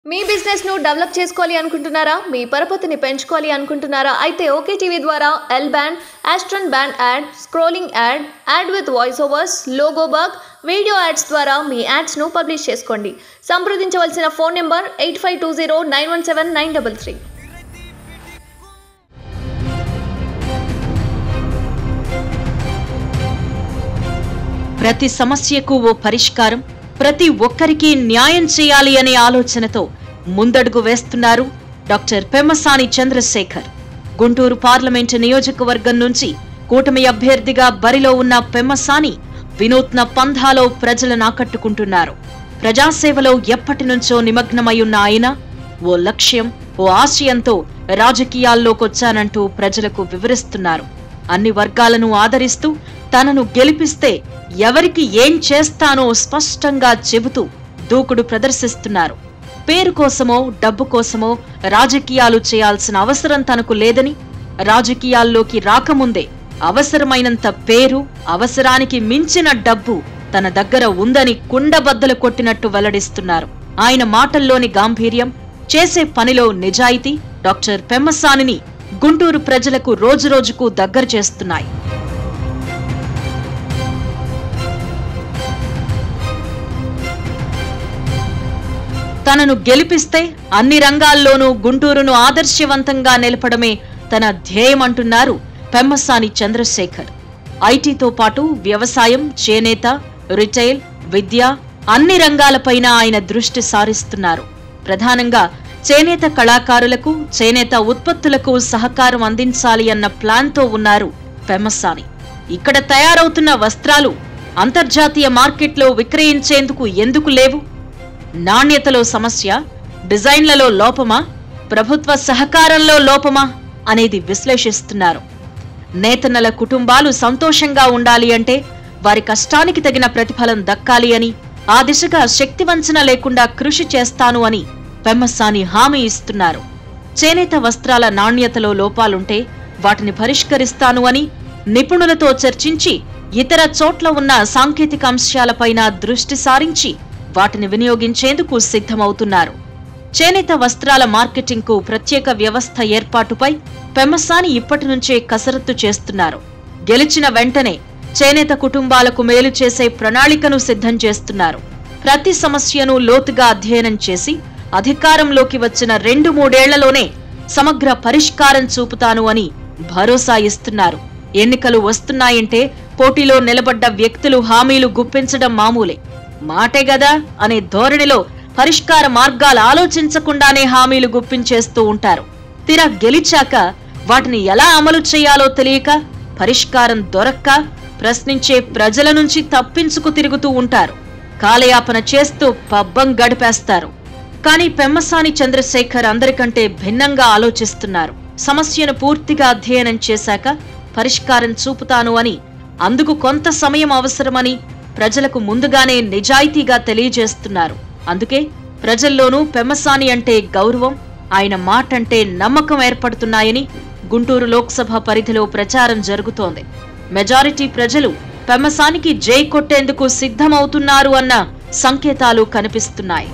మీ business ను develop చేసుకోవాలి అనుకుంటున్నారా? మీ పరపతిని పెంచుకోవాలి అనుకుంటున్నారా? అయితే ఓకే టీవీ ద్వారా ఎల్ బ్యాండ్, ఆస్ట్రన్ band ad, scrolling ad, ad with voice overs, logo bug, video ads ద్వారా మీ యాడ్స్ ను పబ్లిష్ చేసుకోండి. సంప్రదించవలసిన ఫోన్ నెంబర్ 8520917933. ప్రతి సమస్యకు ఓ పరిష్కారం, ప్రతి ఒక్కరికి న్యాయం చేయాలి అనే ఆలోచనతో ముందడుగు వేస్తున్నారు డాక్టర్ పెమ్మసాని చంద్రశేఖర్. గుంటూరు పార్లమెంటు నియోజకవర్గం నుంచి కూటమి అభ్యర్థిగా బరిలో ఉన్న పెమ్మసాని వినూత్న పంథాలో ప్రజలను ఆకట్టుకుంటున్నారు. ప్రజాసేవలో ఎప్పటినుంచో నిమగ్నమై ఉన్న ఆయన ఓ లక్ష్యం, ఓ ఆశయంతో రాజకీయాల్లోకొచ్చానంటూ ప్రజలకు వివరిస్తున్నారు. అన్ని వర్గాలను ఆదరిస్తూ తనను గెలిపిస్తే ఎవరికి ఏం చేస్తానో స్పష్టంగా చెబుతూ దూకుడు ప్రదర్శిస్తున్నారు. పేరు కోసమో డబ్బు కోసమో రాజకీయాలు చేయాల్సిన అవసరం తనకు లేదని, రాజకీయాల్లోకి రాకముందే అవసరమైనంత పేరు, అవసరానికి మించిన డబ్బు తన దగ్గర ఉందని కుండబద్దలు కొట్టినట్టు వెల్లడిస్తున్నారు. ఆయన మాటల్లోని గాంభీర్యం, చేసే పనిలో నిజాయితీ డాక్టర్ పెమ్మసానిని గుంటూరు ప్రజలకు రోజురోజుకు దగ్గర చేస్తున్నాయి. తనను గెలిపిస్తే అన్ని రంగాల్లోనూ గుంటూరును ఆదర్శవంతంగా నిలపడమే తన ధ్యేయమంటున్నారు పెమ్మసాని చంద్రశేఖర్. ఐటీతో పాటు వ్యవసాయం, చేనేత, రిటైల్, విద్య అన్ని రంగాలపైన ఆయన దృష్టి సారిస్తున్నారు. ప్రధానంగా చేనేత కళాకారులకు, చేనేత ఉత్పత్తులకు సహకారం అందించాలి అన్న ప్లాన్తో ఉన్నారు పెమ్మసాని. ఇక్కడ తయారవుతున్న వస్త్రాలు అంతర్జాతీయ మార్కెట్లో విక్రయించేందుకు ఎందుకు లేవు? నాణ్యతలో సమస్య, డిజైన్లలో లోపమా, ప్రభుత్వ సహకారంలో లోపమా అనేది విశ్లేషిస్తున్నారు. నేతన్నల కుటుంబాలు సంతోషంగా ఉండాలి అంటే వారి కష్టానికి తగిన ప్రతిఫలం దక్కాలి అని, ఆ దిశగా శక్తివంచన లేకుండా కృషి చేస్తాను అని పెమ్మసాని హామీ ఇస్తున్నారు. చేనేత వస్త్రాల నాణ్యతలో లోపాలుంటే వాటిని పరిష్కరిస్తాను అని నిపుణులతో చర్చించి ఇతర చోట్ల ఉన్న సాంకేతిక అంశాలపైన దృష్టి సారించి వాటిని వినియోగించేందుకు సిద్ధమవుతున్నారు. చేనేత వస్త్రాల మార్కెటింగ్కు ప్రత్యేక వ్యవస్థ ఏర్పాటుపై పెమ్మసాని ఇప్పటి నుంచే కసరత్తు చేస్తున్నారు. గెలిచిన వెంటనే చేనేత కుటుంబాలకు మేలు చేసే ప్రణాళికను సిద్ధం చేస్తున్నారు. ప్రతి సమస్యను లోతుగా అధ్యయనం చేసి అధికారంలోకి వచ్చిన 2-3 ఏళ్లలోనే సమగ్ర పరిష్కారం చూపుతాను అని భరోసా ఇస్తున్నారు. ఎన్నికలు వస్తున్నాయంటే పోటీలో నిలబడ్డ వ్యక్తులు హామీలు గుప్పించడం మామూలే. మాటే గదా అనే ధోరణిలో పరిష్కార మార్గాలు ఆలోచించకుండానే హామీలు గుప్పించేస్తూ ఉంటారు. తీరా గెలిచాక వాటిని ఎలా అమలు చేయాలో తెలియక, పరిష్కారం దొరక్క ప్రశ్నించే ప్రజల నుంచి తప్పించుకు తిరుగుతూ ఉంటారు. కాలయాపన చేస్తూ పబ్బం గడిపేస్తారు. కానీ పెమ్మసాని చంద్రశేఖర్ అందరికంటే భిన్నంగా ఆలోచిస్తున్నారు. సమస్యను పూర్తిగా అధ్యయనం చేశాక పరిష్కారం చూపుతాను అని, అందుకు కొంత సమయం అవసరమని ప్రజలకు ముందుగానే నిజాయితీగా తెలియజేస్తున్నారు. అందుకే ప్రజల్లోనూ పెమ్మసాని అంటే గౌరవం, ఆయన మాట అంటే నమ్మకం ఏర్పడుతున్నాయని గుంటూరు లోక్సభ పరిధిలో ప్రచారం జరుగుతోంది. మెజారిటీ ప్రజలు పెమ్మసానికి జై కొట్టేందుకు సిద్ధమవుతున్నారు అన్న సంకేతాలు కనిపిస్తున్నాయి.